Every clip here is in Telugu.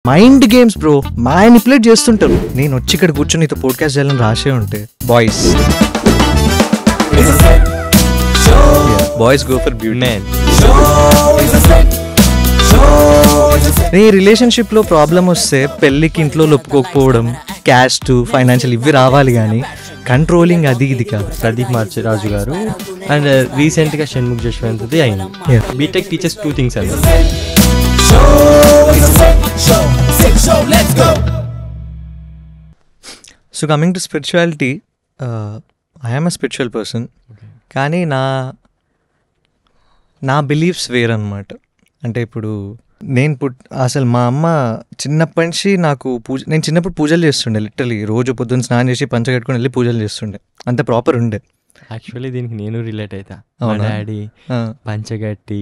మైండ్ గేమ్స్ బ్రో, మ్యానిపులేట్ చేస్తుంటారు. నేను వచ్చి ఇక్కడ కూర్చొని నీతో పోడ్కాస్ట్ చేయాలని రాసే ఉంటే బాయ్స్ గో ఫర్ బ్యూటీ. నీ రిలేషన్షిప్లో ప్రాబ్లం వస్తే పెళ్ళికి ఇంట్లో ఒప్పుకోకపోవడం, క్యాస్ట్, ఫైనాన్షియల్ ఇవి రావాలి, కానీ కంట్రోలింగ్ అది ఇది కాదు. ప్రదీప్ మార్చరాజు గారు అండ్ రీసెంట్గా షణ్ముఖ్ జశ్వంత్ది అయింది. బీటెక్ టీచర్స్ 2 things అండి. So coming to spirituality, I am a spiritual person, కానీ నా బిలీఫ్స్ వేరన్నమాట. అంటే ఇప్పుడు నేను అసలు మా అమ్మ చిన్నప్పటి నుంచి నాకు నేను చిన్నప్పుడు పూజలు చేస్తుండే. లిటరలీ రోజు పొద్దున్న స్నానం చేసి పంచ కట్టుకుని వెళ్ళి పూజలు చేస్తుండే. అంత ప్రాపర్ ఉండే. యాక్చువల్లీ దీనికి నేను రిలేట్ అవుతా. మా డాడీ పంచగట్టి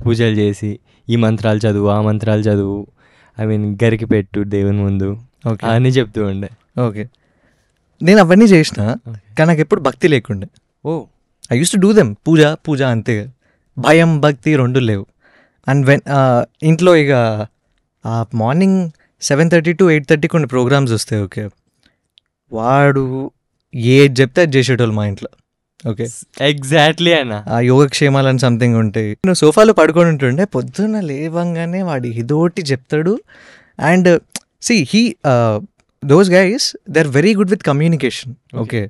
పూజలు చేసి ఈ మంత్రాలు చదువు, ఆ మంత్రాలు చదువు, గరికి పెట్టు దేవుని ముందు అని చెప్తూ ఉండే. ఓకే, నేను అవన్నీ చేసిన, కానీ నాకు ఎప్పుడు భక్తి లేకుండే. I use to do them, పూజ అంతే. భయం భక్తి రెండు లేవు. అండ్ ఇంట్లో ఇక మార్నింగ్ 7:30 to 8:30 కొన్ని ప్రోగ్రామ్స్ వస్తాయి. ఓకే, వాడు ఏది చెప్తే అది చేసేటోళ్ళు మా ఇంట్లో. ఓకే, ఎగ్జాక్ట్లీ అన్న. ఆ యోగక్షేమాలని సంథింగ్ ఉంటాయి. నేను సోఫాలో పడుకొని ఉంటుండే, పొద్దున్న లేవంగానే వాడు ఇదోటి చెప్తాడు. And those guys they are very good with communication. Okay,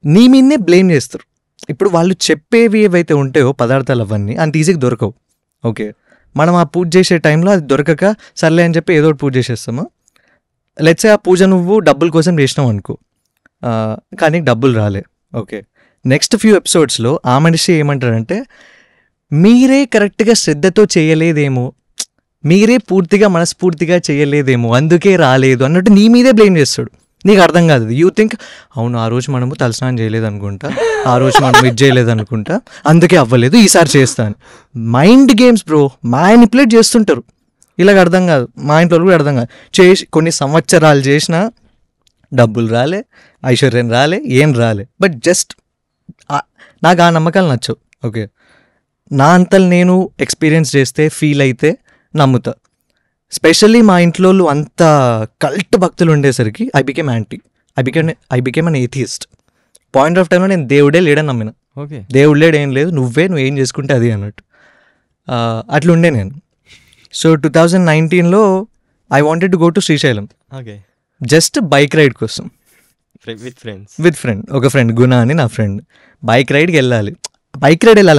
నీ మీదనే బ్లేమ్ చేస్తారు. ఇప్పుడు వాళ్ళు చెప్పేవి ఏవైతే ఉంటాయో పదార్థాలు అవన్నీ అంత ఈజీగా దొరకవు. ఓకే, మనం ఆ పూజ చేసే టైంలో అది దొరకక సర్లే అని చెప్పి ఏదో ఒకటి పూజ చేసేస్తాము. లెట్స్ సే ఆ పూజ నువ్వు డబ్బుల కోసం చేసినావు అనుకో, కానీ డబ్బులు రాలే. ఓకే, నెక్స్ట్ ఫ్యూ ఎపిసోడ్స్లో ఆ మనిషి ఏమంటారంటే, మీరే కరెక్ట్గా శ్రద్ధతో చేయలేదేమో, మీరే పూర్తిగా మనస్ఫూర్తిగా చేయలేదేమో, అందుకే రాలేదు అన్నట్టు నీ మీదే బ్లేమ్ చేస్తాడు. నీకు అర్థం కాదు. యూ థింక్ అవును ఆ రోజు మనము తలస్నానం చేయలేదు అనుకుంటా, ఆ రోజు మనం ఇది చేయలేదు అనుకుంటా, అందుకే అవ్వలేదు, ఈసారి చేస్తాను. మైండ్ గేమ్స్ బ్రో, మ్యానిపులేట్ చేస్తుంటారు. ఇలాగ అర్థం కాదు. మా ఇంట్లో కూడా అర్థం కాదు. కొన్ని సంవత్సరాలు చేసినా డబ్బులు రాలే, ఐశ్వర్యం రాలే, ఏం రాలే. బట్ జస్ట్ నాకు ఆ నమ్మకాలు నచ్చవు. ఓకే, నా అంతలు నేను ఎక్స్పీరియన్స్ చేస్తే, ఫీల్ అయితే నమ్ముతా. స్పెషల్లీ మా ఇంట్లో అంత కల్ట్ భక్తులు ఉండేసరికి I became an atheist. Point of టైంలో నేను దేవుడే లేడని నమ్మిన. ఓకే, దేవుడు లేడు, ఏం లేదు, నువ్వు ఏం చేసుకుంటే అది అన్నట్టు అట్లుండే నేను. సో 2019లో I wanted to go to Srisailam. Okay, just bike ride కోసం విత్ ఫ్రెండ్. ఒక ఫ్రెండ్ గుణ అని నా ఫ్రెండ్. బైక్ రైడ్కి వెళ్ళాలి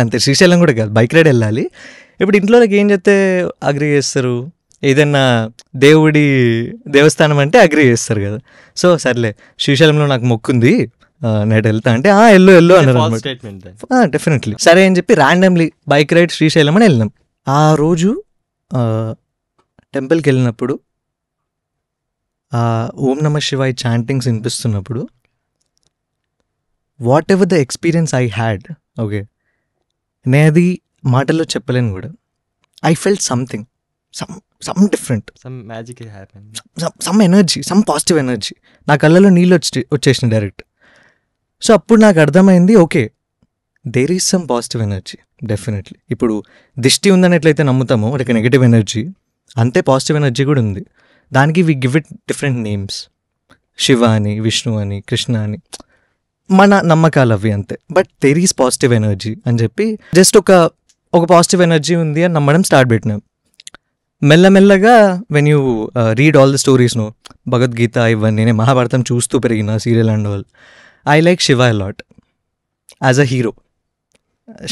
అంతే, శ్రీశైలం కూడా కాదు, బైక్ రైడ్ వెళ్ళాలి. ఇప్పుడు ఇంట్లోకి ఏం చెప్తే అగ్రి చేస్తారు, ఏదన్నా దేవస్థానం అంటే అగ్రి చేస్తారు కదా. సో సర్లే, శ్రీశైలంలో నాకు మొక్కుంది, నేను వెళ్తా అంటే ఎల్లు అన్నారు అనమాట. డెఫినెట్లీ సరే అని చెప్పి ర్యాండమ్లీ బైక్ రైడ్ శ్రీశైలం అని వెళ్ళినాం. ఆ రోజు టెంపుల్కి వెళ్ళినప్పుడు ఓం నమ శివాయ్ చాంటింగ్స్ వినిపిస్తున్నప్పుడు, whatever the experience I had, okay, నేను అది మాటల్లో చెప్పలేను కూడా. I felt something, some different, some energy, some positive energy. నా కళ్ళలో నీళ్ళు వచ్చేసిన డైరెక్ట్. సో అప్పుడు నాకు అర్థమైంది, okay, there is some positive energy definitely. ఇప్పుడు దిష్టి ఉందని ఎట్లయితే నమ్ముతామో ఒక నెగిటివ్ ఎనర్జీ, అంతే పాజిటివ్ ఎనర్జీ కూడా ఉంది. దానికి we give it different names, Shiva అని, విష్ణు అని, కృష్ణ అని, మన నమ్మకాలు అవి అంతే. But there is positive energy అని చెప్పి జస్ట్ ఒక పాజిటివ్ ఎనర్జీ ఉంది అని నమ్మడం స్టార్ట్ పెట్టినాం. మెల్లమెల్లగా when you read all the stories, Bhagavad Gita ఇవన్నీ, నేను మహాభారతం చూస్తూ పెరిగిన, serial and all. I like Shiva a lot as a hero.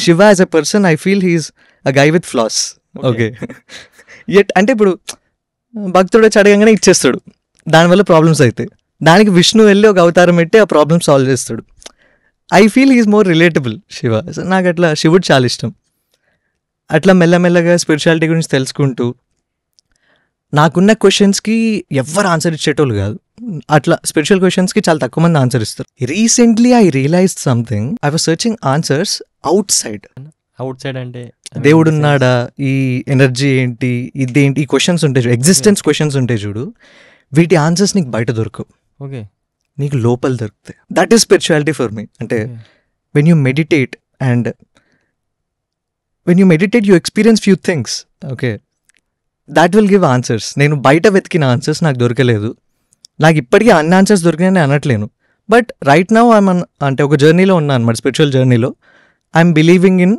Shiva as a person I feel he's a guy with flaws. Okay, అంటే ఇప్పుడు భక్తుడు వచ్చి అడగంగానే ఇచ్చేస్తాడు, దానివల్ల ప్రాబ్లమ్స్ అవుతాయి. దానికి విష్ణు వెళ్ళి ఒక అవతారం పెట్టి ఆ ప్రాబ్లమ్ సాల్వ్ చేస్తాడు. I feel he's more relatable Shiva. నాకు అట్లా శివుడు చాలా ఇష్టం. అట్లా మెల్లమెల్లగా స్పిరిచువాలిటీ గురించి తెలుసుకుంటూ, నాకున్న క్వశ్చన్స్కి ఎవ్వరు ఆన్సర్ ఇచ్చేటోళ్ళు కాదు. అట్లా స్పిరిచువల్ క్వశ్చన్స్కి చాలా తక్కువ మంది ఆన్సర్ ఇస్తారు. Recently I realized something. I was searching answers outside అంటే దేవుడు ఉన్నాడా, ఈ ఎనర్జీ ఏంటి, ఇదేంటి, ఈ క్వశ్చన్స్ ఉంటాయి చూడు, ఎగ్జిస్టెన్స్ క్వశ్చన్స్ ఉంటాయి చూడు, వీటి ఆన్సర్స్ నీకు బయట దొరకవు. ఓకే, నీకు లోపల దొరుకుతాయి. That is spirituality for me. అంటే when you meditate and when you meditate you experience few things. Okay, that will give answers. నేను బయట వెతికిన ఆన్సర్స్ నాకు దొరకలేదు. నాకు ఇప్పటికీ అన్ని ఆన్సర్స్ దొరికినాయని అనట్లేను. బట్ రైట్ నౌ ఐఎమ్ అంటే ఒక జర్నీలో ఉన్నాను అనమాట, స్పిరిచువల్ జర్నీలో. I'm believing in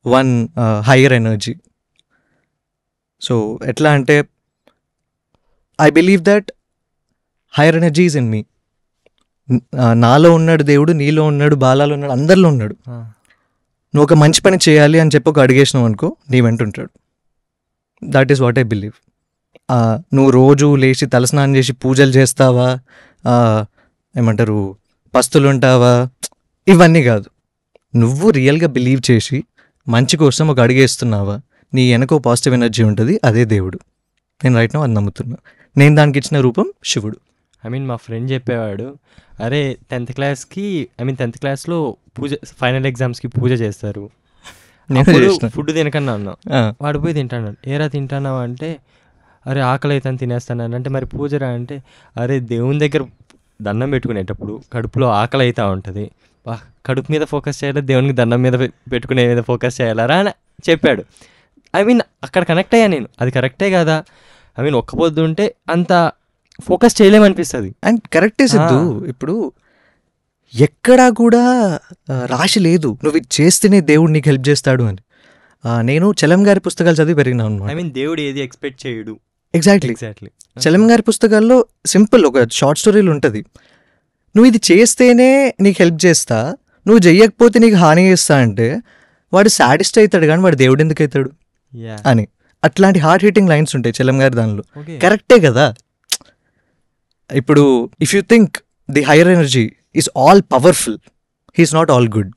one higher energy. So ఎట్లా అంటే I believe that higher energy is in me. నాలో ఉన్నాడు దేవుడు, నీలో ఉన్నాడు, బాలాలో ఉన్నాడు, అందరిలో ఉన్నాడు. నువ్వు ఒక మంచి పని చేయాలి అని చెప్పి ఒక అడిగేసినావు అనుకో, నీ వెంట ఉంటాడు. That is what I believe. నువ్వు రోజు లేచి తలస్నానం చేసి పూజలు చేస్తావా, ఏమంటారు పస్తులు ఉంటావా, ఇవన్నీ కాదు. నువ్వు రియల్గా బిలీవ్ చేసి మంచి కోసం ఒక అడిగేస్తున్నావా, నీ వెనక పాజిటివ్ ఎనర్జీ ఉంటుంది, అదే దేవుడు. నేను రైట్ నౌ అది నమ్ముతున్నా. నేను దానికి ఇచ్చిన రూపం శివుడు. ఐ మీన్ మా ఫ్రెండ్ చెప్పేవాడు, అరే 10th క్లాస్కి ఐ మీన్ 10th క్లాస్లో పూజ, ఫైనల్ ఎగ్జామ్స్కి పూజ చేస్తారు, ఫుడ్ తినకన్నా అన్నావు. వాడు పోయి తింటాడు. ఏరా తింటానావు అంటే, అరే ఆకలి అయితే తినేస్తాను అంటే, మరి పూజరా అంటే, అరే దేవుని దగ్గర దండం పెట్టుకునేటప్పుడు కడుపులో ఆకలి అవుతూ ఉంటుంది, కడుపు మీద ఫోకస్ చేయాలి, దేవునికి దండం మీద పెట్టుకునే మీద ఫోకస్ చేయాలరా అని చెప్పాడు. ఐ మీన్ అక్కడ కనెక్ట్ అయ్యా నేను, అది కరెక్టే కదా. ఐ మీన్ ఒక్క పొద్దు ఉంటే అంత ఫోకస్ చేయలేమనిపిస్తుంది. అండ్ కరెక్టే సిద్ధు. ఇప్పుడు ఎక్కడా కూడా రాశి లేదు నువ్వు ఇది చేస్తేనే దేవుడు నీకు హెల్ప్ చేస్తాడు అని. నేను చలం గారి పుస్తకాలు చదివి పెరిగినాను అనమాట. ఐ మీన్ దేవుడు ఏది ఎక్స్పెక్ట్ చేయడు. ఎగ్జాక్ట్లీ. చలం గారి పుస్తకాల్లో సింపుల్ ఒక షార్ట్ స్టోరీలు ఉంటుంది, నువ్వు ఇది చేస్తేనే నీకు హెల్ప్ చేస్తా, నువ్వు చెయ్యకపోతే నీకు హాని చేస్తా అంటే వాడు సాడిస్ట్ అవుతాడు కానీ వాడు దేవుడు ఎందుకు అవుతాడు అని. అట్లాంటి హార్ట్ హిట్టింగ్ లైన్స్ ఉంటాయి చలం గారి దానిలో. కరెక్టే కదా. ఇప్పుడు if you think the higher energy is all powerful, he's not all good.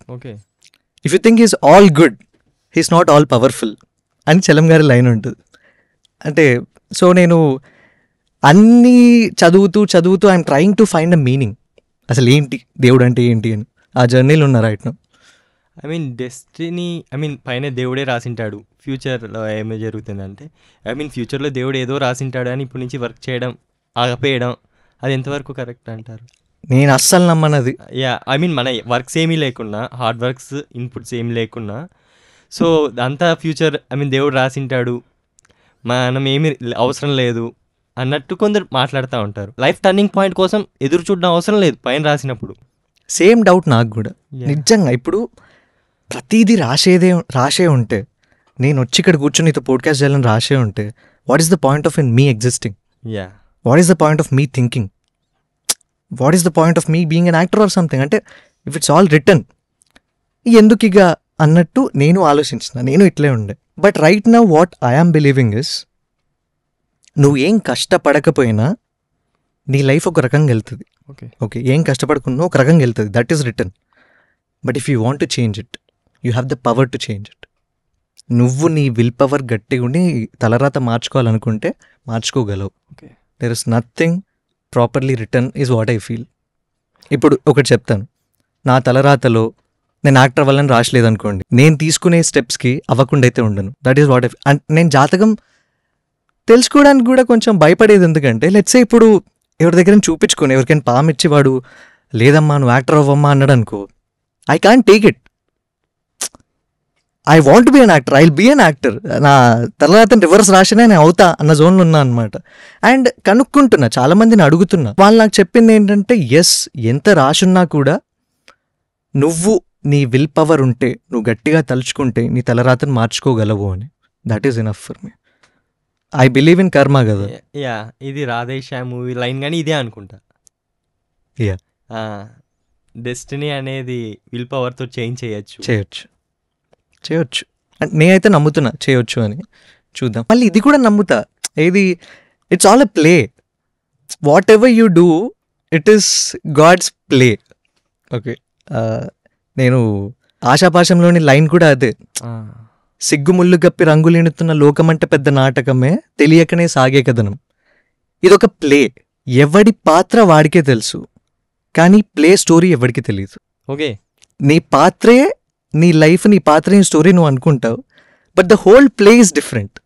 If you think he's all good, he's not all powerful అని చలం గారి లైన్ ఉంటుంది. అంటే సో నేను అన్నీ చదువుతూ I'm trying to find a meaning, అసలు ఏంటి దేవుడు అంటే ఏంటి అని ఆ జర్నీలో ఉన్నా right now. I mean destiny, I mean పైన దేవుడే రాసింటాడు ఫ్యూచర్లో ఏమి జరుగుతుందంటే, ఐ మీన్ ఫ్యూచర్లో దేవుడు ఏదో రాసింటాడు అని ఇప్పుడు నుంచి వర్క్ చేయడం ఆగపేయడం, అది ఎంతవరకు కరెక్ట్ అంటారు? నేను అస్సలు నమ్మనది. ఐ మీన్ మన వర్క్స్ ఏమీ లేకున్నా, హార్డ్ వర్క్స్ ఇన్పుట్స్ ఏమి లేకున్నా, సో అంతా ఫ్యూచర్ ఐ మీన్ దేవుడు రాసింటాడు, మనం ఏమి అవసరం లేదు అన్నట్టు కొందరు మాట్లాడుతూ ఉంటారు. లైఫ్ టర్నింగ్ పాయింట్ కోసం ఎదురు చూడడం అవసరం లేదు పైన రాసినప్పుడు. సేమ్ డౌట్ నాకు కూడా నిజంగా. ఇప్పుడు ప్రతిదీ రాసే ఉంటే, నేను వచ్చి ఇక్కడ కూర్చొని నీతో పోడ్కాస్ట్ చేయాలని రాసే ఉంటే, what is the point of in me existing? What is the point of me thinking? What is the point of me being an actor or something? అంటే ఇఫ్ ఇట్స్ ఆల్ రిటర్న్, ఎందుకు ఇక అన్నట్టు నేను ఆలోచించిన, నేను ఇట్లే ఉండే. But right now what I am believing is, నువ్వు ఏం కష్టపడకపోయినా నీ లైఫ్ ఒక రకంగా వెళ్తుంది. ఓకే, ఏం కష్టపడకుండా ఒక రకంగా వెళ్తుంది, that is written. But if you want to change it, you have the power to change it. నువ్వు నీ విల్ పవర్ గట్టిగా ఉండి తలరాత మార్చుకోవాలనుకుంటే మార్చుకోగలవు. There is nothing properly written is what I feel. ఇప్పుడు ఒకటి చెప్తాను, నా తలరాతలో నేను యాక్టర్ వల్లని రాసలేదనుకోండి, నేను తీసుకునే స్టెప్స్కి అవ్వకుండా అయితే ఉండను. That is what I feel. నేను జాతకం తెలుసుకోవడానికి కూడా కొంచెం భయపడేది, ఎందుకంటే లెట్సే ఇప్పుడు ఎవరి దగ్గర చూపించుకొని ఎవరికైనా పామిచ్చి వాడు లేదమ్మా నువ్వు యాక్టర్ అవ్వమ్మా అన్నాడు అనుకో, I can't take it. I want be an actor, I will be an actor. నా తర్వాత రివర్స్ రాసినా నేను అవుతా అన్న జోన్లో ఉన్నా అనమాట. అండ్ కనుక్కుంటున్నా, చాలామందిని అడుగుతున్నా, వాళ్ళు నాకు చెప్పింది ఏంటంటే, ఎస్ ఎంత రాసున్నా కూడా నువ్వు నీ విల్ పవర్ ఉంటే, నువ్వు గట్టిగా తలుచుకుంటే నీ తలరాతను మార్చుకోగలవు అని. That is enough for me. I believe in karma కదా. ఇది రాధేశ్యా మూవీ లైన్ కానీ ఇదే అనుకుంటా. డెస్టినీ అనేది విల్ పవర్తో చేంజ్ చేయొచ్చు. అంటే నేనైతే నమ్ముతున్నా చేయొచ్చు అని. చూద్దాం. మళ్ళీ ఇది కూడా నమ్ముతా, ఏది it's all a play. Whatever you do it is God's play. Okay, నేను ఆశాపాశంలోని లైన్ కూడా అదే, సిగ్గుముళ్ళు గప్పి రంగులేనుతున్న లోకమంటే పెద్ద నాటకమే, తెలియకనే సాగే కథనం. ఇదొక ప్లే, ఎవడి పాత్ర వాడికే తెలుసు, కానీ ప్లే స్టోరీ ఎవరికి తెలియదు. ఓకే, నీ పాత్రే నీ లైఫ్, నీ పాత్ర నీ స్టోరీ నువ్వు అనుకుంటావు, but the whole play is different.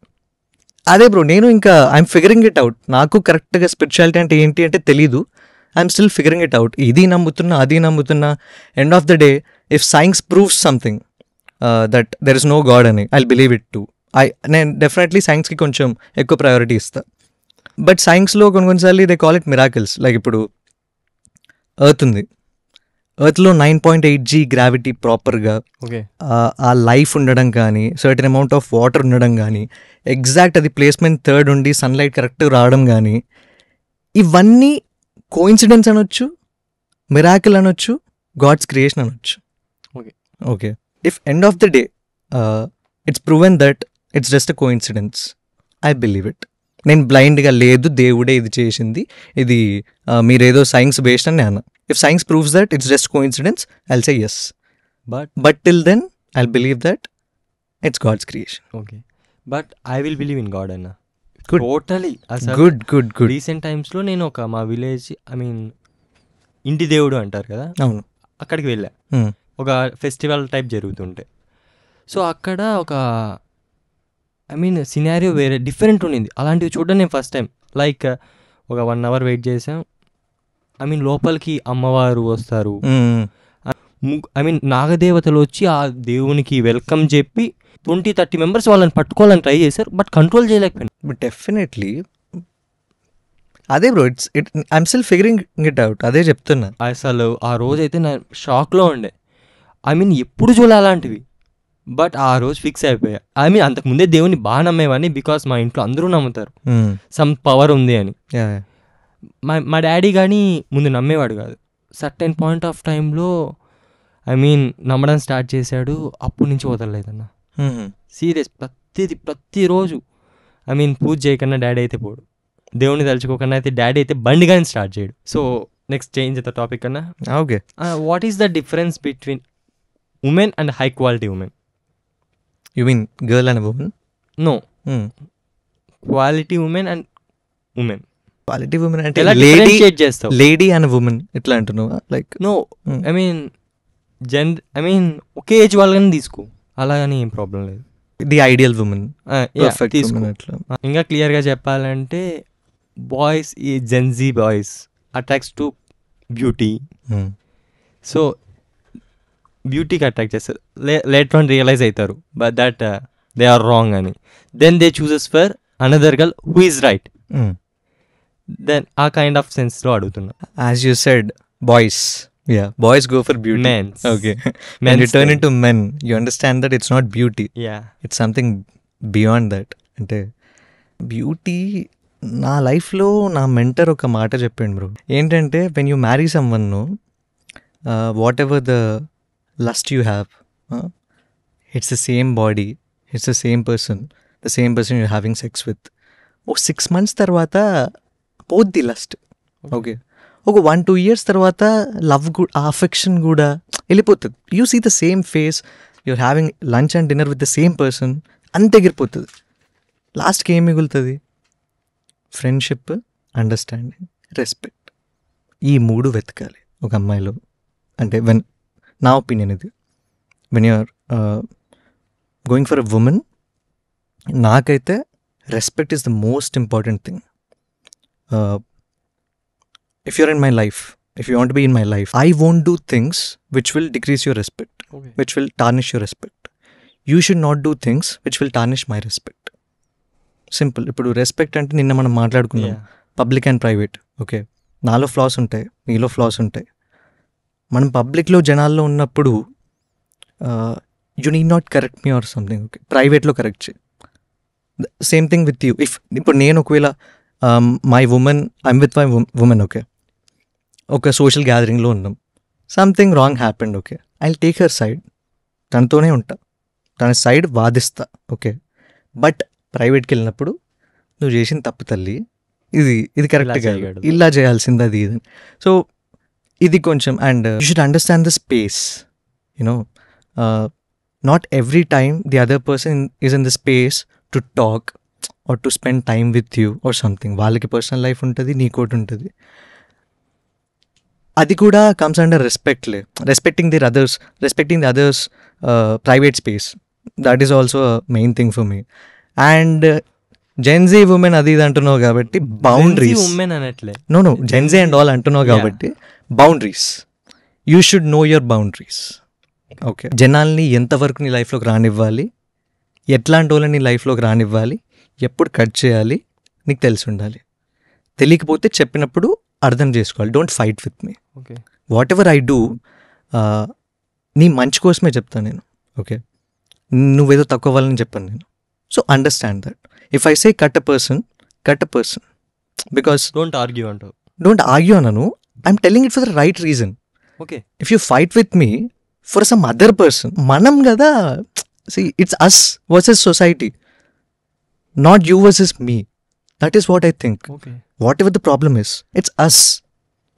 అదే బ్రో, నేను ఇంకా ఐఎమ్ ఫిగరింగ్ ఇట్ అవుట్. నాకు కరెక్ట్గా స్పిరిచువాలిటీ అంటే ఏంటి అంటే తెలీదు. I'm still figuring it out. ఇది నమ్ముతున్నా, అది నమ్ముతున్నా. End of the day if science proves something that there is no god అని, I will believe it too. నేను డెఫినెట్లీ సైన్స్కి కొంచెం ఎక్కువ ప్రయారిటీ ఇస్తా. బట్ సైన్స్లో కొన్నిసార్లు they call it miracles. Like ఇప్పుడు ఎర్త్ ఉంది, ఎర్త్లో 9.8G గ్రావిటీ ప్రాపర్గా, ఆ లైఫ్ ఉండడం కానీ, సర్టెన్ అమౌంట్ ఆఫ్ వాటర్ ఉండడం కానీ, ఎగ్జాక్ట్ అది ప్లేస్మెంట్ థర్డ్ ఉండి సన్లైట్ కరెక్ట్ రావడం కానీ, ఇవన్నీ కోఇన్సిడెన్స్ అనొచ్చు, మిరాకిల్ అనొచ్చు, గాడ్స్ క్రియేషన్ అనొచ్చు. Okay if end of the day it's proven that it's just a coincidence, I believe it. నేను బ్లైండ్గా లేదు దేవుడే ఇది చేసింది, ఇది మీరేదో సైన్స్ బేస్డ్ అని నేను. If science proves that it's just coincidence, I'll say yes. But till then I'll believe that it's God's creation. Okay, but I will believe in God అన్న. Good. Totally. Good good good. Recent టైమ్స్లో నేను మా విలేజ్, ఇంటి దేవుడు అంటారు కదా, అవును, అక్కడికి వెళ్ళా. ఒక ఫెస్టివల్ టైప్ జరుగుతుంటే, సో అక్కడ ఒక సినారియో వేరే డిఫరెంట్ ఉండింది. అలాంటివి చూడడం నేను ఫస్ట్ టైం. లైక్ ఒక 1 hour వెయిట్ చేసాం. లోపలికి అమ్మవారు వస్తారు, నాగదేవతలు వచ్చి ఆ దేవునికి వెల్కమ్ చెప్పి 20-30 members వాళ్ళని పట్టుకోవాలని ట్రై చేశారు, బట్ కంట్రోల్ చేయలేకపోయాను. బట్ డెఫినెట్లీ అదే bro, I'm still figuring it out. అదే చెప్తున్నా. అసలు ఆ రోజైతే నా షాక్లో ఉండే. ఎప్పుడు చూడాలి అలాంటివి, బట్ ఆ రోజు ఫిక్స్ అయిపోయా. అంతకుముందే దేవుని బాగా నమ్మేవాడిని, బికాస్ మా ఇంట్లో అందరూ నమ్ముతారు సమ్ పవర్ ఉంది అని. మా డాడీ కానీ ముందు నమ్మేవాడు కాదు. సర్టెన్ పాయింట్ ఆఫ్ టైంలో నమ్మడం స్టార్ట్ చేశాడు. అప్పటి నుంచి వదలలేదన్న. సీరియస్, ప్రతిరోజు పూజ చేయకన్నా డాడీ అయితే పోడు, దేవుని తలుచుకోకన్నా అయితే డాడీ అయితే బండి కానీ స్టార్ట్ చేయడు. So next change the topic అన్నా. Okay, what is the difference between women and high quality women? You mean girl and women? No, quality women and women. Quality women అంటే చేస్తావు లేడీ అండ్ ఉమెన్ ఇట్లా అంటున్నావా? లైక్ నో, ఒకే ఏజ్ వాళ్ళని తీసుకో, అలాగని ఏం ప్రాబ్లం లేదు. ది ఐడియల్ ఉమెన్ తీసుకో. ఇంకా క్లియర్గా చెప్పాలంటే బాయ్స్, ఈ GenZ boys attracts to beauty. So బ్యూటీకి అట్రాక్ట్ చేస్తారు. లేటర్ ఆన్ రియలైజ్ అవుతారు but that they are wrong అని. Then they chooses for another girl who is right. Then ఆ కైండ్ ఆఫ్ సెన్స్లో అడుగుతున్నా. As you said, boys, yeah, boys go for beauty. Men. Okay. When you turn into men, you understand that it's not beauty. Yeah. It's something beyond that. అంటే బ్యూటీ, నా లైఫ్లో నా మెంటర్ ఒక మాట చెప్పాడు బ్రో. ఏంటంటే when you marry someone, what ever the lust you have, it's the same body, it's the same person you're having sex with. 6 months తర్వాత పోద్ది లస్ట్. ఓకే, ఒక 1-2 years తర్వాత లవ్ కూడా, ఆ అఫెక్షన్ కూడా వెళ్ళిపోతుంది. You see the same face, you're having lunch and dinner with the same person, అంత ఎగిరిపోతుంది. లాస్ట్కి ఏం మిగులుతుంది? Friendship, understanding, respect. ఈ 3 వెతకాలి ఒక అమ్మాయిలో. అంటే నా ఒపీనియన్ ఇది. When you're going for a women, నాకైతే respect is the most important thing. If you're in my life, if you want to be in my life, I won't do things which will decrease your respect, which will tarnish your respect. You should not do things which will tarnish my respect. Simple. ఇప్పుడు రెస్పెక్ట్ అంటే నిన్న మనం మాట్లాడుకున్నాం, పబ్లిక్ అండ్ ప్రైవేట్. ఓకే, నాలో ఫ్లాస్ ఉంటాయి, నీలో ఫ్లాస్ ఉంటాయి. మనం పబ్లిక్లో జనాల్లో ఉన్నప్పుడు you need not correct me or something. Okay, ప్రైవేట్లో కరెక్ట్ చేయి. Same thing with you. ఇప్పుడు నేను ఒకవేళ my women, I'm with my women, okay, ఒక సోషల్ గ్యాదరింగ్లో ఉన్నాం, something wrong happened, okay, I will take her side, తనతోనే ఉంటా, తన సైడ్ వాదిస్తా. ఓకే, బట్ ప్రైవేట్కి వెళ్ళినప్పుడు నువ్వు చేసిన తప్పు తల్లి, ఇది కరెక్ట్గా ఇలా చేయాల్సింది అది ఇది. సో ఇది కొంచెం, and you should understand the space. You know, not every time the other person is in the space to talk or to spend time with you or something. వాళ్ళకి పర్సనల్ లైఫ్ ఉంటుంది, నీకోటి ఉంటుంది. అది కూడా కమ్స్ అండర్ రెస్పెక్ట్లే. Respecting the others private space, that is also main thing for me. And Gen Z women అది ఇది అంటున్నావు కాబట్టి boundaries, no Gen Z and all అంటున్నావు కాబట్టి boundaries, you should no your boundaries. Okay, జనాల్ని ఎంతవరకు నీ లైఫ్లోకి రానివ్వాలి, ఎట్లాంటి వాళ్ళని నీ లైఫ్లోకి రానివ్వాలి, ఎప్పుడు కట్ చేయాలి నీకు తెలిసి ఉండాలి. తెలియకపోతే చెప్పినప్పుడు అర్థం చేసుకోవాలి. Don't fight with me. Okay, what ever I do నీ మంచి కోసమే చెప్తాను నేను. ఓకే, నువ్వేదో తక్కువ వాళ్ళని చెప్పాను నేను. So understand that. If I say cut a person, because don't argue అంటావు. డోంట్ ఆర్గ్యూ అనను. I'm telling it for the right reason. Okay, if you fight with me for some other person, మనం కదా, see it's us versus society, not you versus me. That is what I think. Okay, whatever the problem is, it's us.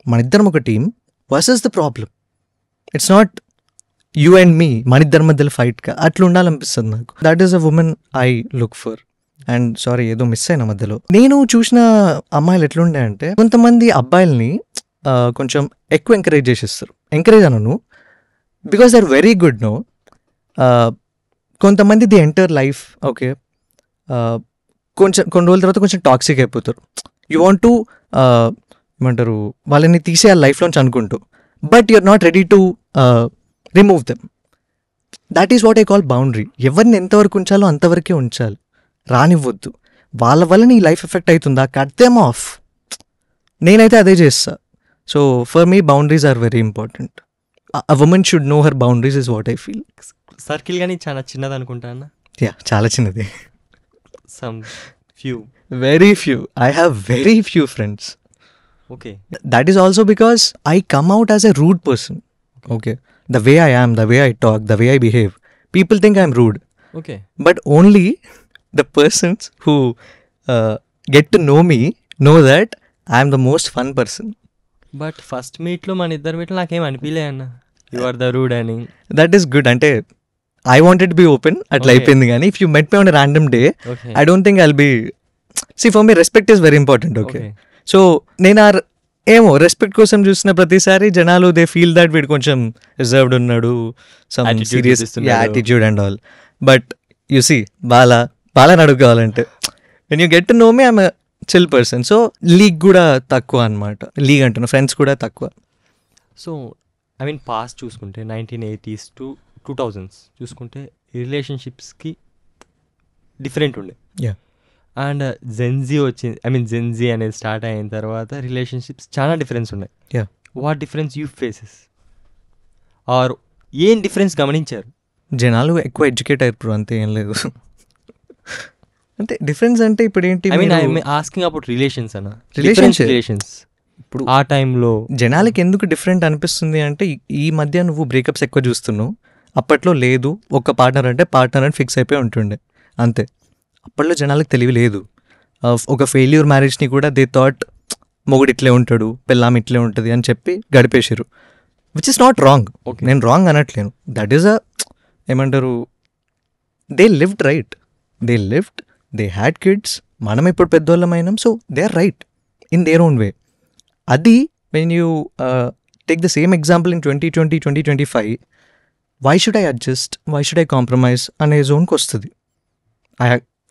మన ఇద్దరం ఒక team versus the problem. It's not you and మీ, మన ఇద్దరి మధ్యలో ఫైట్గా అట్లా ఉండాలనిపిస్తుంది నాకు. That is a women I look for. And sorry, ఏదో మిస్ అయిన మధ్యలో. నేను చూసిన అమ్మాయిలు ఎట్లుండే అంటే, కొంతమంది అబ్బాయిల్ని కొంచెం ఎక్కువ ఎంకరేజ్ చేసేస్తారు. ఎంకరేజ్ అనను, because they are very good. No, కొంతమంది ది ఎంటర్ లైఫ్. ఓకే, కొన్ని రోజుల తర్వాత కొంచెం టాక్సిక్ అయిపోతారు. యూ వాంట్ టు ఏమంటారు, వాళ్ళని తీసేయాలి లైఫ్లోంచి అనుకుంటూ, but you are not ready to remove them. That is what I call boundary. ఎవరిని ఎంతవరకు ఉంచాలో అంతవరకే ఉంచాలి, రానివ్వద్దు. వాళ్ళ వల్ల నీ లైఫ్ ఎఫెక్ట్ అవుతుందా, కట్ దెమ్ ఆఫ్. నేనైతే అదే చేస్తా. So for me boundaries are very important. A woman should know her boundaries is what I feel. Circle కానీ చాలా చిన్నది అనుకుంటా అన్న. యా, చాలా చిన్నది. Some few, very few. I have very few friends. Okay, that is also because I come out as a rude person. Okay, the way I am, the way I talk, the way I behave, people think I'm rude. Okay, But only the persons who get to know me know that I am the most fun person. But first మీట్లో మన ఇద్దరు మీట్లో నాకేం అనిపించలే అన్న యు ఆర్ ద రూడ్ అని. That is good. అంటే I wanted to be open అట్లా అయిపోయింది. కానీ if you met me on a random day, okay, I don't think I'll be. See, for me respect is very important. Okay, okay, so నేను ఏమో రెస్పెక్ట్ కోసం చూసిన ప్రతిసారి జనాలు దే ఫీల్ దట్ వీడు కొంచెం రిజర్వ్డ్ ఉన్నాడు, సమ్ Attitude సీరియస్ చూపిస్తున్నాడు. Attitude and all. But you see బాలాని అడుగుకోవాలంటే when you get to know me I'm chill person. So league కూడా తక్కువ అనమాట. లీగ్ అంటున్నా, ఫ్రెండ్స్ కూడా తక్కువ. సో ఐ మీన్ పాస్ట్ చూసుకుంటే 1980s to 2000s చూసుకుంటే రిలేషన్షిప్స్కి డిఫరెంట్ ఉండే. Yeah. అండ్ జెన్జీ వచ్చింది, ఐ మీన్ జెన్జీ అనేది స్టార్ట్ అయిన తర్వాత రిలేషన్షిప్స్ చాలా డిఫరెన్స్ ఉన్నాయి. Yeah. What difference you faces are ఏం డిఫరెన్స్ గమనించారు? జనాలు ఎక్కువ ఎడ్యుకేట్ అయిపోయారు, అంతే, ఏం లేదు. అంటే డిఫరెన్స్ అంటే ఇప్పుడు ఏంటి, I mean asking about relations అన్న. Relationship. రిలేషన్స్ ఇప్పుడు ఆ టైంలో జనాలకి ఎందుకు డిఫరెంట్ అనిపిస్తుంది అంటే, ఈ మధ్య నువ్వు బ్రేకప్స్ ఎక్కువ చూస్తున్నావు. అప్పట్లో లేదు, ఒక పార్ట్నర్ అంటే పార్ట్నర్ అని ఫిక్స్ అయిపోయి ఉంటుండే అంతే. అప్పట్లో జనాలకు తెలివి లేదు. ఒక ఫెయిల్యూర్ మ్యారేజ్ని కూడా దే థాట్ మొగుడు ఇట్లే ఉంటాడు, పెళ్ళాం ఇట్లే ఉంటుంది అని చెప్పి గడిపేసారు. Which is not wrong. Okay. నేను రాంగ్ అనట్లేను. దట్ ఈస్ ఏమంటారు, they lived right, they had kids. మనం ఇప్పుడు పెద్దోళ్ళమైనాం. So they are right in their own way. అది when you take the same example in 2020, 2025, why should I adjust, why should I compromise అనే జోన్కి వస్తుంది.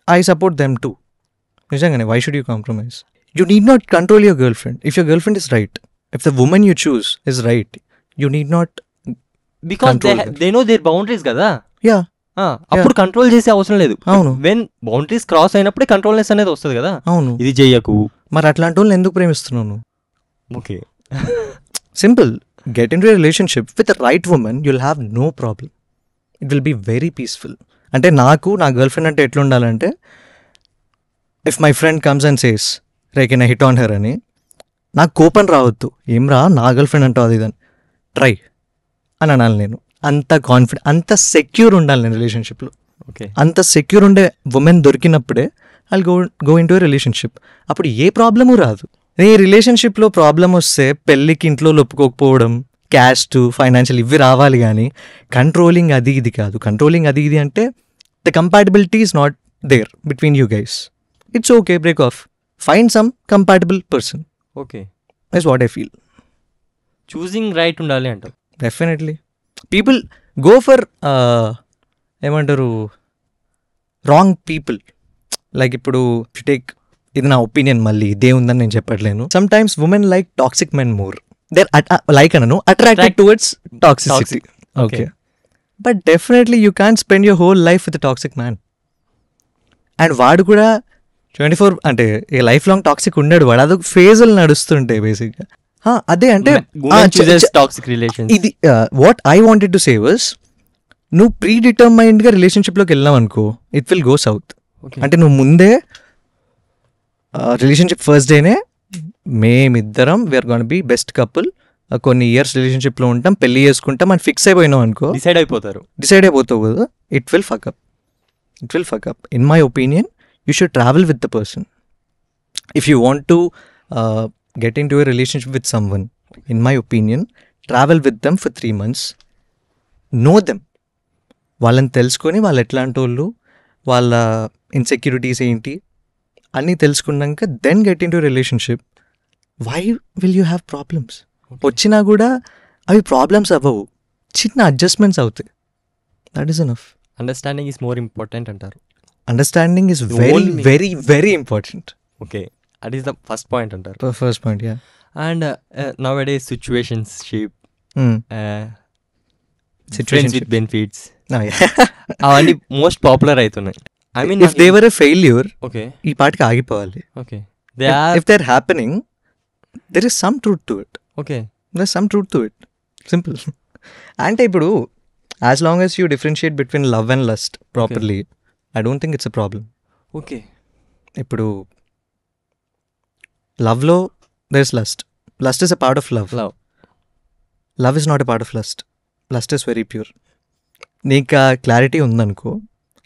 I support them too. నిజంగానే, why should you compromise? You need not control your girlfriend. If your girlfriend is right, if the woman you choose is right, you need not. Because Control them. They know their boundaries కదా. Yeah, అప్పుడు కంట్రోల్ చేసే అవసరం లేదు. అవును. వెన్ బౌండరీస్ క్రాస్ అయినప్పుడే కంట్రోల్నెస్ అనేది వస్తుంది కదా. అవును. ఇది చెయ్యకు. మరి అట్లాంటి వాళ్ళని ఎందుకు ప్రేమిస్తున్నావు నువ్వు? Okay, Simple. Get into a relationship with the right woman, you'll have no problem. It will be very peaceful. అంటే నాకు నా గర్ల్ ఫ్రెండ్ అంటే ఎట్లా ఉండాలంటే, if my friend comes and says ray can I hit on her అని, నాకు కోపం రావద్దు. ఏం రా నా గర్ల్ ఫ్రెండ్ అంటావు అది ఇదని, ట్రై అని అనాలి నేను. అంత కాన్ఫిడెంట్, అంత సెక్యూర్ ఉండాలి నేను రిలేషన్షిప్లో. ఓకే, అంత సెక్యూర్ ఉండే ఉమెన్ దొరికినప్పుడే I go into a relationship. అప్పుడు ఏ ప్రాబ్లము రాదు. ఈ రిలేషన్షిప్లో ప్రాబ్లం వస్తే పెళ్ళికి ఇంట్లో ఒప్పుకోకపోవడం, క్యాస్ట్, ఫైనాన్షియల్ ఇవి రావాలి. కానీ కంట్రోలింగ్ అది ఇది కాదు. కంట్రోలింగ్ అది ఇది అంటే the compatibility is not there between you guys. It's okay, break off, find some compatible person. Okay, is what I feel. Choosing right ఉండాలి అంటావు. డెఫినెట్లీ పీపుల్ గో ఫర్ ఏమంటారు, రాంగ్ పీపుల్. లైక్ ఇప్పుడు టేక్, ఇది నా ఒపీనియన్, మళ్ళీ ఇదే ఉందని నేను చెప్పట్లేను. Sometimes women like toxic men more. They're like అనను, attracted towards toxicity. Toxic. Okay. But definitely you can't spend your whole life with a toxic man. And వాడు కూడా 24 అంటే లైఫ్ లాంగ్ టాక్సిక్ ఉన్నాడు వాడు, అదొక ఫేజులు నడుస్తుంటాయి బేసిక్గా. అదే అంటే టాక్సిక్ రిలేషన్. ఇది what I wanted to say was, నువ్వు ప్రీ డిటర్మైన్డ్గా రిలేషన్షిప్లోకి వెళ్ళావు అనుకో, ఇట్ విల్ గో సౌత్. అంటే నువ్వు ముందే రిలేషన్షిప్ ఫస్ట్ డేనే మేమిద్దరం we're gonna be best couple, కొన్ని ఇయర్స్ రిలేషన్షిప్లో ఉంటాం, పెళ్లి చేసుకుంటాం అని ఫిక్స్ అయిపోయినావు అనుకో, డిసైడ్ అయిపోతావు కదా, it will fuck up. In my opinion you should travel with the person. If you want to get into a relationship with someone, in my opinion, travel with them for 3 months, know them, వాళ్ళని తెలుసుకొని వాళ్ళు ఎట్లాంటి వాళ్ళు, వాళ్ళ ఇన్సెక్యూరిటీస్ ఏంటి అన్నీ తెలుసుకున్నాక then get into relationship. Why will you have problems? వచ్చినా కూడా అవి ప్రాబ్లమ్స్ అవ్వవు, చిన్న అడ్జస్ట్మెంట్స్ అవుతాయి. That is enough. Understanding is more important అంటారు. Understanding is very very very important. Okay, that is the first point antaru. The first point, yeah. And nowadays situationship, situations with benefits, yeah, avani most popular aitunnai. I mean, if they were a failure, okay, ee paatiki aagipovali. Okay, they are, if they're happening, there is some truth to it. Okay, there's some truth to it. Simple. Ante ippudu as long as you differentiate between love and lust properly, I don't think it's a problem. Okay, ippudu లవ్లో there is lust. Lust is a part of love. Love is not a part of lust. Lust is very pure. నీకు ఆ క్లారిటీ ఉందనుకో,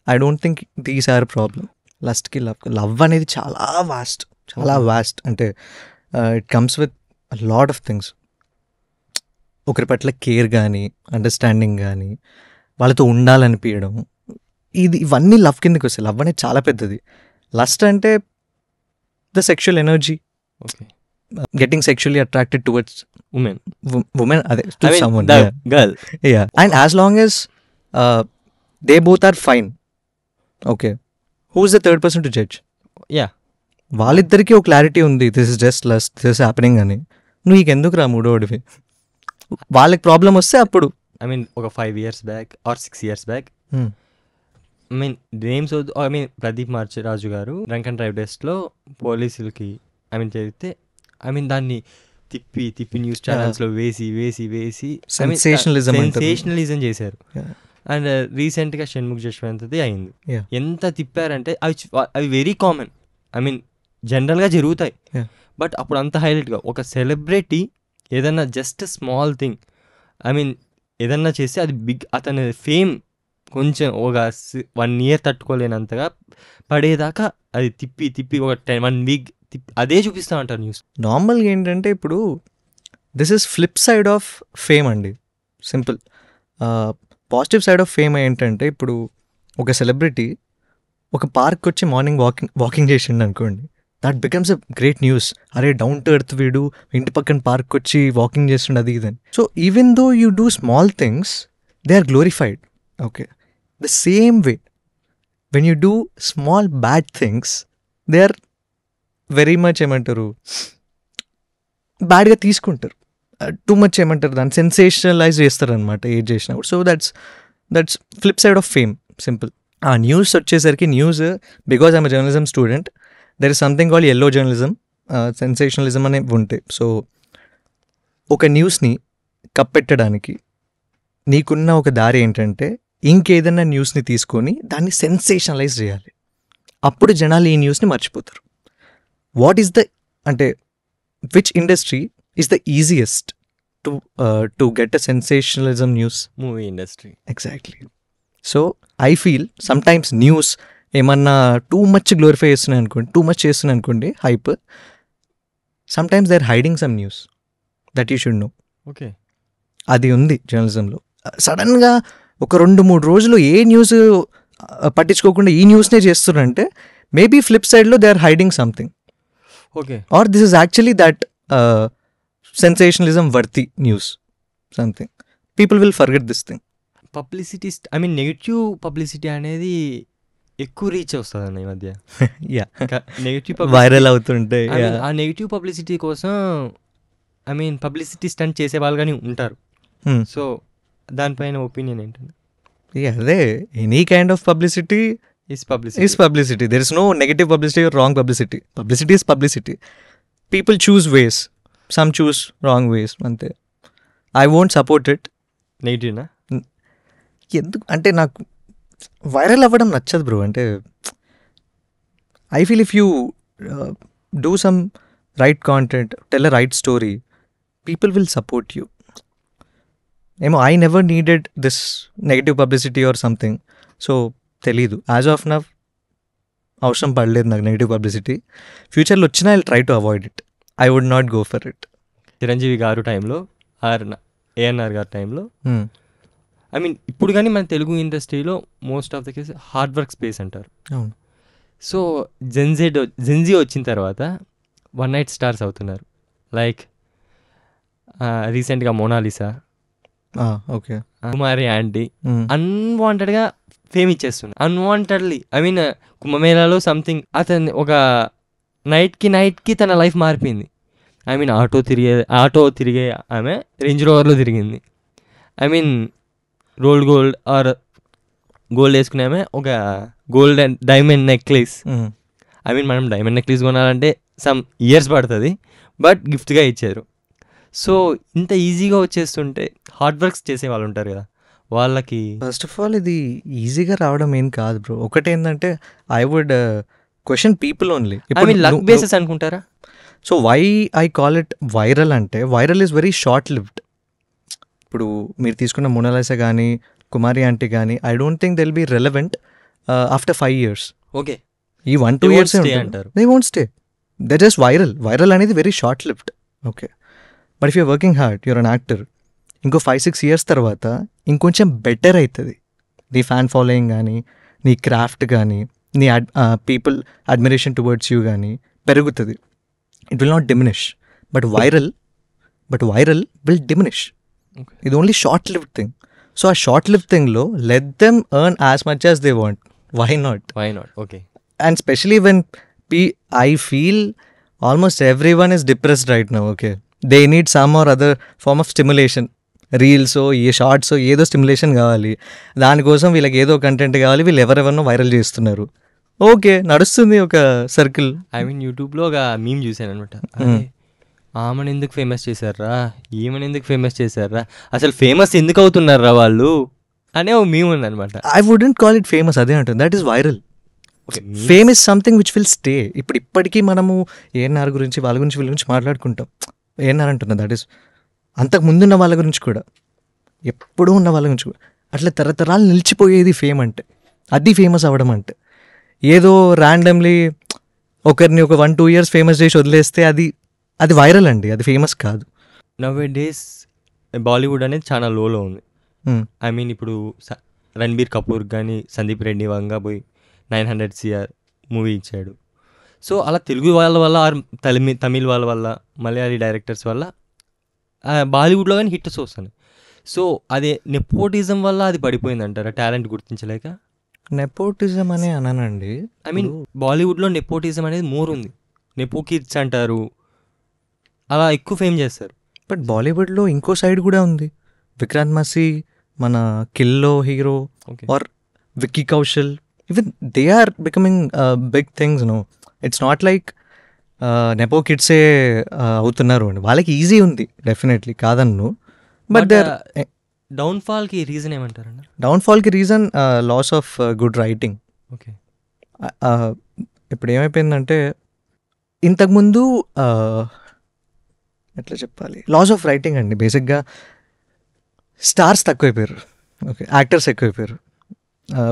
I don't think these are problem. లస్ట్కి లవ్ అనేది చాలా వాస్ట్. అంటే it comes with lot of things. ఒకరి పట్ల కేర్ కానీ, అండర్స్టాండింగ్ కానీ, వాళ్ళతో ఉండాలనిపించడం, ఇవన్నీ లవ్ కిందకి వస్తాయి. లవ్ అనేది చాలా పెద్దది. లస్ట్ అంటే the sexual energy, getting sexually attracted towards women to someone, girl, yeah. And as long as they both are fine, okay, who is the third person to judge? Yeah, వాళ్ళిద్దరికి ఒక క్లారిటీ ఉంది, this is just lust, this is happening అని. నువ్వు నీకెందుకు రా మూడోడివి? వాళ్ళకి ప్రాబ్లం వస్తే అప్పుడు, I mean ఒక 5 years back or 6 years back, I mean names, I mean Pradeep Machiraju గారు డ్రంక్ అండ్ డ్రైవ్ టెస్ట్లో పోలీసులకి చేస్తే, దాన్ని తిప్పి న్యూస్ ఛానల్స్లో వేసి సెన్సేషనలిజం చేశారు. అండ్ రీసెంట్గా షణ్ముఖ్ జశ్వంత్ది అయింది. ఎంత తిప్పారంటే అవి వెరీ కామన్, జనరల్గా జరుగుతాయి. బట్ అప్పుడు అంత హైలైట్గా ఒక సెలబ్రిటీ ఏదన్నా జస్ట్ స్మాల్ థింగ్ ఏదన్నా చేస్తే అది బిగ్, అతని ఫేమ్ కొంచెం ఒక 1 year తట్టుకోలేనంతగా పడేదాకా అది తిప్పి ఒక 1 week అదే చూపిస్తా అంటారు న్యూస్. నార్మల్గా ఏంటంటే ఇప్పుడు this is flip side of fame అండి. Simple. Positive side of fame ఏంటంటే, ఇప్పుడు ఒక సెలబ్రిటీ ఒక పార్క్ వచ్చి మార్నింగ్ వాకింగ్ చేసిండు అనుకోండి, that becomes a great news. అరే డౌన్ టు ఎర్త్ వీడు ఇంటి పక్కన పార్క్ వచ్చి వాకింగ్ చేస్తుండే, అది ఇదని. So even though you do small things, they are glorified. Okay, the same way when you do small bad things, they are very much బ్యాడ్గా తీసుకుంటారు. టూ మచ్ దాన్ని సెన్సేషనలైజ్ చేస్తారు అనమాట ఏది చేసినప్పుడు. So that's flip side of fame. Simple. News వచ్చేసరికి, news, because I'm journalism student, there is something called yellow journalism, sensationalism అనేవి ఉంటాయి. సో ఒక న్యూస్ని కప్పెట్టడానికి నీకున్న ఒక దారి ఏంటంటే, ఇంకేదన్నా న్యూస్ని తీసుకొని దాన్ని సెన్సేషనలైజ్ చేయాలి. అప్పుడు జనాలు ఈ న్యూస్ని మర్చిపోతారు. వాట్ ఈస్ ద అంటే which industry is the easiest to get a sensationalism news? Movie industry. Exactly. So I feel sometimes news ఏమన్నా టూ మచ్ గ్లోరిఫై చేస్తున్నాయి అనుకోండి, టూ మచ్ చేస్తున్నాయి అనుకోండి, hype, sometimes they are hiding some news that you should know. Okay, అది ఉంది జర్నలిజంలో. సడన్గా ఒక 2-3 రోజులు ఏ న్యూస్ పట్టించుకోకుండా ఈ న్యూస్నే చేస్తున్నారంటే, మేబీ ఫ్లిప్ సైడ్లో they are hiding something. Okay, or this is actually that sensationalism worthy news, something. People will forget this thing. Publicity, negative publicity అనేది ఎక్కువ రీచ్ వస్తుంది అన్న ఈ మధ్య. యా, నెగటివ్ వైరల్ అవుతుంటే ఆ నెగటివ్ పబ్లిసిటీ కోసం పబ్లిసిటీ స్టంట్ చేసే వాళ్ళు కానీ ఉంటారు. సో దానిపైన ఒపీనియన్ ఏంటంటే, అదే any kind of publicity is publicity. There is no negative publicity or wrong publicity. Publicity is publicity. People choose ways. Some choose wrong ways. అంతే. I won't support it. నెగిటివ్నా? ఎందుకు అంటే నాకు వైరల్ అవ్వడం నచ్చదు బ్రో. అంటే I feel if you do some right content, tell a right story, people will support you. ఏమో I never needed this negative publicity or something. So తెలీదు, యాజ్ ఆఫ్ నవ్ అవసరం పడలేదు నాకు నెగిటివ్ పబ్లిసిటీ. ఫ్యూచర్లో వచ్చినా I try to avoid it. I would not go for it. Chiranjeevi గారు టైంలో ఏఎన్ఆర్ గారి టైంలో ఐ మీన్ ఇప్పుడు కానీ మన తెలుగు ఇండస్ట్రీలో most of the case hard work space అంటారు. సో జెన్జీ వచ్చిన తర్వాత వన్ నైట్ స్టార్స్ అవుతున్నారు. లైక్ రీసెంట్గా మోనాలిసా, ఓకే, కుమారి ఆంటీ అన్వాంటెడ్గా ఫేమ్ ఇచ్చేస్తున్నారు. అన్వాంటెడ్లీ ఐ మీన్ కుంభమేళాలో సంథింగ్ అతను ఒక నైట్కి తన లైఫ్ మారిపోయింది. ఐ మీన్ ఆటో తిరిగే ఆమె రేంజ్ రోవర్లో తిరిగింది. I mean gold or gold వేసుకునే ఆమె ఒక gold and diamond necklace. I mean మనం డైమండ్ నెక్లెస్ కొనాలంటే సమ్ ఇయర్స్ పడుతుంది, బట్ గిఫ్ట్గా ఇచ్చారు. సో ఇంత ఈజీగా వచ్చేస్తుంటే హార్డ్ వర్క్స్ చేసే వాళ్ళు ఉంటారు కదా, వాళ్ళకి ఫస్ట్ ఆఫ్ ఆల్ ఇది ఈజీగా రావడం ఏం కాదు బ్రో. ఒకటేంటంటే I would question people only. I mean luck bases అనుకుంటారా? So why I call it viral అంటే viral is very short lived. ఇప్పుడు మీరు తీసుకున్న మోనాలిసా కానీ కుమారి ఆంటీ కానీ I don't think they'll be relevant after 5 years. Okay, ఈ 1-2 years అంటారు. They won't stay, they just viral అనేది very short lived. Okay, but if you're working hard, you're an actor, ఇంకో 5-6 years తర్వాత ఇంకొంచెం బెటర్ అవుతుంది. నీ ఫ్యాన్ ఫాలోయింగ్ కానీ, నీ క్రాఫ్ట్ కానీ, నీ పీపుల్ అడ్మిరేషన్ టువర్డ్స్ యూ కానీ పెరుగుతుంది. It will not diminish. But viral will diminish. ఇది only short lived thing. So ఆ షార్ట్ లివ్డ్ థింగ్లో let them earn as much as they want. Why not? Okay. And specially when I feel almost everyone is depressed right now. Okay, they need some or other form of stimulation. రీల్సో షార్ట్సో ఏదో స్టిమ్యులేషన్ కావాలి. దానికోసం వీళ్ళకి ఏదో కంటెంట్ కావాలి. వీళ్ళు ఎవరెవరినో వైరల్ చేస్తున్నారు. ఓకే, నడుస్తుంది ఒక సర్కిల్. ఐ మీన్ యూట్యూబ్లో ఒక మీమ్ చూశాను అనమాట. ఆమెను ఎందుకు ఫేమస్ చేశారా, ఈమెను ఎందుకు ఫేమస్ చేశారా, అసలు ఫేమస్ ఎందుకు అవుతున్నారా వాళ్ళు అనే ఒక మీమ్ ఉంది అనమాట. I wouldn't call it famous, అదే అంటుంది. That is viral. Fame is something which will stay. ఇప్పటికీ మనము ఏఎన్ఆర్ గురించి వాళ్ళ గురించి వీళ్ళ గురించి మాట్లాడుకుంటాం. ఏఎన్ఆర్ అంటున్నా, దట్ ఈస్ అంతకు ముందున్న వాళ్ళ గురించి కూడా, ఎప్పుడూ ఉన్న వాళ్ళ గురించి కూడా. అట్లా తరతరాలు నిలిచిపోయేది ఫేమ్ అంటే. అది ఫేమస్ అవ్వడం అంటే. ఏదో ర్యాండమ్లీ ఒకరిని ఒక 1-2 years ఫేమస్ చేసి వదిలేస్తే అది వైరల్ అండి, అది ఫేమస్ కాదు. నవ్ ఏ డేస్ బాలీవుడ్ అనేది చాలా లోలో ఉంది. ఐ మీన్ ఇప్పుడు రణబీర్ కపూర్ కానీ సందీప్ రెడ్డి వంగా పోయి 900 CR మూవీ ఇచ్చాడు. సో అలా తెలుగు వాళ్ళ వల్ల ఆర్ తమిళ్ వాళ్ళ వల్ల, మలయాళీ డైరెక్టర్స్ వల్ల బాలీవుడ్లో కానీ హిట్స్ వస్తున్నాయి. సో అదే నెపోటిజం వల్ల అది పడిపోయింది అంటారా, టాలెంట్ గుర్తించలేక? నెపోటిజం అనే అనానండి. ఐ మీన్ బాలీవుడ్లో నెపోటిజం అనేది మోర్ ఉంది. నెపో కిడ్స్ అంటారు, అలా ఎక్కువ ఫేమ్ చేస్తారు. బట్ బాలీవుడ్లో ఇంకో సైడ్ కూడా ఉంది. విక్రాంత్ మసీ మన కిల్లో hero, or Vicky Kaushal, even they are becoming big things. No, it's not like nepo కిడ్సే అవుతున్నారు అండి. వాళ్ళకి ఈజీ ఉంది డెఫినెట్లీ, కాదన్ను. బట్ దే డౌన్ఫాల్కి రీజన్ ఏమంటారండి? డౌన్ఫాల్కి reason loss of good writing. Okay, ఇప్పుడు ఏమైపోయిందంటే ఇంతకుముందు ఎట్లా చెప్పాలి, లాస్ ఆఫ్ రైటింగ్ అండి. బేసిక్గా స్టార్స్ తక్కువైపోయారు. ఓకే, యాక్టర్స్ ఎక్కువైపోయారు.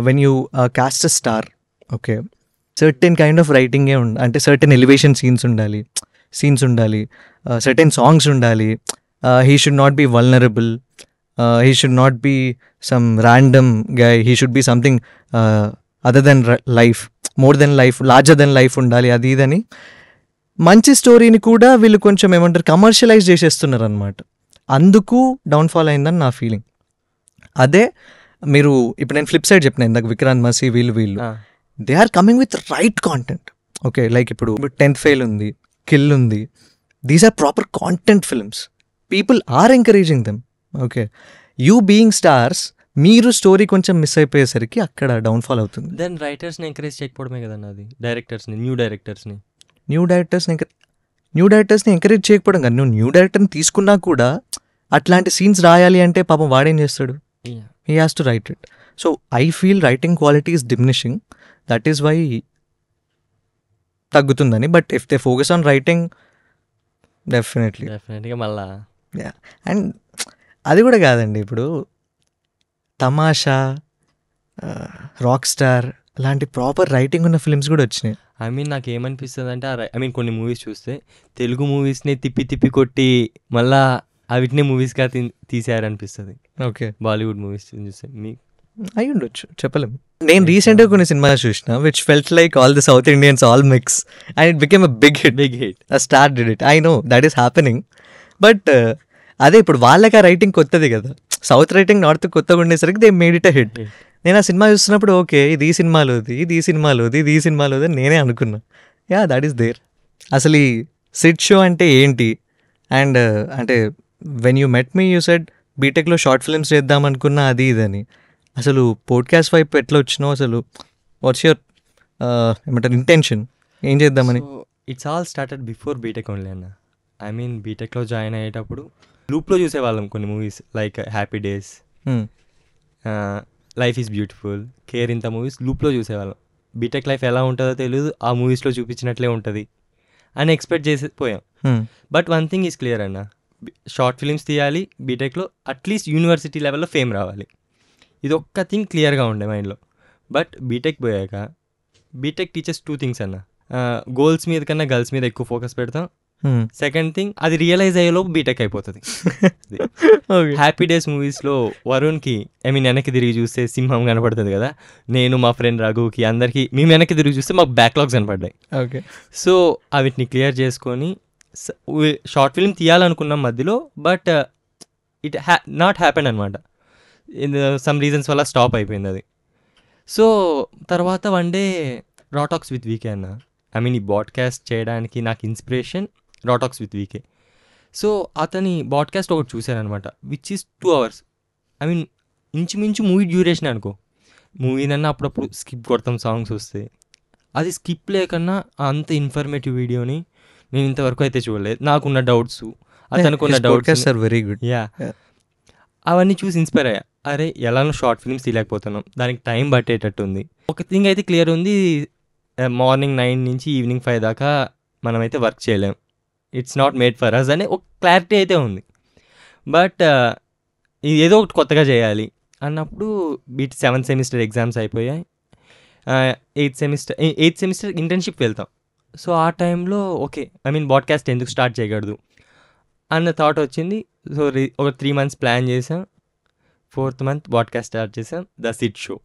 When you cast a star, okay, certain kind of రైటింగే అంటే సర్టెన్ ఎలివేషన్ సీన్స్ ఉండాలి, సర్టెన్ సాంగ్స్ ఉండాలి. He should not be vulnerable, he should not be some random guy, he should be something other than life, more than life, larger than life ఉండాలి. అది ఇదని మంచి స్టోరీని కూడా వీళ్ళు కొంచెం ఏమంటారు కమర్షియలైజ్ చేసేస్తున్నారు అనమాట. అందుకు డౌన్ఫాల్ అయిందని నా ఫీలింగ్. అదే మీరు ఇప్పుడు నేను ఫ్లిప్ సైడ్ చెప్పిన ఇందాక విక్రాంత్ మసీ వీళ్ళు they are coming with right content. Okay, like ఇప్పుడు 10th ఫెయిల్ ఉంది, కిల్ ఉంది. These are proper content films. People are encouraging them. Okay, you being stars మీరు స్టోరీ కొంచెం మిస్ అయిపోయేసరికి అక్కడ డౌన్ఫాల్ అవుతుంది. దెన్ రైటర్స్ని ఎంకరేజ్ చేయకపోవడమే కదన్న అది, డైరెక్టర్స్ని, న్యూ డైరెక్టర్స్ని ఎంకరేజ్ చేయకపోవడం కాదు, నువ్వు న్యూ డైరెక్టర్ని తీసుకున్నా కూడా అట్లాంటి సీన్స్ రాయాలి అంటే పాపం వాడేం చేస్తాడు, he has to write it. So I feel writing quality is diminishing, that is why తగ్గుతుందని. But if they focus on writing డెఫినెట్గా మళ్ళా. అండ్ అది కూడా కాదండి, ఇప్పుడు తమాషా, రాక్ స్టార్ అలాంటి ప్రాపర్ రైటింగ్ ఉన్న ఫిల్మ్స్ కూడా వచ్చినాయి. ఐ మీన్ నాకు ఏమనిపిస్తుంది అంటే, ఐ మీన్ కొన్ని మూవీస్ చూస్తే తెలుగు మూవీస్ని తిప్పి కొట్టి మళ్ళా వీటిని మూవీస్గా తీసారనిపిస్తుంది. ఓకే, బాలీవుడ్ మూవీస్ చూస్తే మీ అయి ఉండొచ్చు, చెప్పలేము. నేను రీసెంట్గా కొన్ని సినిమాలు చూసిన which felt like all the south Indians all mix and it became a big hit. Star did it, I know that is happening. But అదే ఇప్పుడు వాళ్ళకి ఆ రైటింగ్ కొత్తది కదా, సౌత్ రైటింగ్ నార్త్ కొత్తగా ఉండేసరికి they made it a hit. నేను ఆ సినిమా చూస్తున్నప్పుడు ఓకే ఇది ఈ సినిమాలోది, ఇది ఈ సినిమాలోది, ఇది ఈ సినిమాలోది అని నేనే అనుకున్నా. Yeah, that is there. అసలు ఈ సిట్ షో అంటే ఏంటి, అండ్ అంటే when you met me you said బీటెక్లో షార్ట్ ఫిల్మ్స్ చేద్దాం అనుకున్నా అది ఇదని. అసలు పోడ్కాస్ట్ వైపు ఎట్లా వచ్చినావు, అసలు వాట్స్ యువర్ ఏమంటారు ఇంటెన్షన్, ఏం చేద్దామని? It's all started before BTech only అన్న. ఐ మీన్ బీటెక్లో జాయిన్ అయ్యేటప్పుడు లూప్లో చూసేవాళ్ళం కొన్ని movies like happy days, life is beautiful, care, ఇంత మూవీస్ లూప్లో చూసేవాళ్ళం. బీటెక్ లైఫ్ ఎలా ఉంటుందో తెలియదు, ఆ మూవీస్లో చూపించినట్లే ఉంటుంది అని ఎక్స్పెక్ట్ చేసి పోయాం. But one thing is clear అన్న, షార్ట్ ఫిలిమ్స్ తీయాలి బీటెక్లో, అట్లీస్ట్ యూనివర్సిటీ లెవెల్లో ఫేమ్ రావాలి, ఇది ఒక్క థింగ్ క్లియర్గా ఉండే మైండ్లో. బట్ బీటెక్ పోయాక బీటెక్ టీచర్స్ 2 things అన్న, గోల్స్ మీద కన్నా గర్ల్స్ మీద ఎక్కువ ఫోకస్ పెడతాం. సెకండ్ థింగ్, అది రియలైజ్ అయ్యేలోపు బీటెక్ అయిపోతుంది. హ్యాపీ డేస్ మూవీస్లో వరుణ్కి ఐ మీన్ వెనక్కి తిరిగి చూస్తే సింహం కనపడుతుంది కదా, నేను మా ఫ్రెండ్ రఘుకి అందరికీ మేము వెనక్కి తిరిగి చూస్తే మాకు బ్యాక్లాగ్స్ కనపడ్డాయి. ఓకే, సో వీటిని క్లియర్ చేసుకొని షార్ట్ ఫిల్మ్ తీయాలనుకున్నాం మధ్యలో, బట్ ఇట్ నాట్ హ్యాపెన్ అనమాట. సమ్ రీజన్స్ వల్ల స్టాప్ అయిపోయింది అది. సో తర్వాత one day raw talks with VK అన్న, ఐ మీన్ ఈ బాడ్కాస్ట్ చేయడానికి నాకు inspiration raw talks with VK. So అతని బాడ్కాస్ట్ ఒకటి చూశానమాట, which is 2 hours. I mean ఇంచుమించు మూవీ డ్యూరేషన్ అనుకో. మూవీనన్నా అప్పుడప్పుడు స్కిప్ కొడతాం సాంగ్స్ వస్తే, అది స్కిప్ లేకన్నా అంత ఇన్ఫర్మేటివ్ వీడియోని నేను ఇంతవరకు అయితే చూడలేదు. నాకున్న డౌట్స్, అతనుకున్న డౌట్స్ వెరీ గుడ్. యా, అవన్నీ చూసి ఇన్స్పైర్ అయ్యా. అరే ఎలానో షార్ట్ ఫిల్మ్స్ తీయలేకపోతున్నాం, దానికి టైం పట్టేటట్టు ఉంది. ఒక థింగ్ అయితే క్లియర్ ఉంది, మార్నింగ్ 9 నుంచి ఈవినింగ్ 5 దాకా మనమైతే వర్క్ చేయలేం, it's not made for us అనే ఒక క్లారిటీ అయితే ఉంది. బట్ ఏదో ఒకటి కొత్తగా చేయాలి అన్నప్పుడు 7th సెమిస్టర్ ఎగ్జామ్స్ అయిపోయాయి, 8th సెమిస్టర్ ఇంటర్న్షిప్ వెళ్తాం. సో ఆ టైంలో ఓకే ఐ మీన్ బాడ్కాస్ట్ ఎందుకు స్టార్ట్ చేయకూడదు అన్న థాట్ వచ్చింది. సో ఒక 3 months ప్లాన్ చేసాం, 4th month బాడ్కాస్ట్ స్టార్ట్ చేసాం, ద సిట్ షో.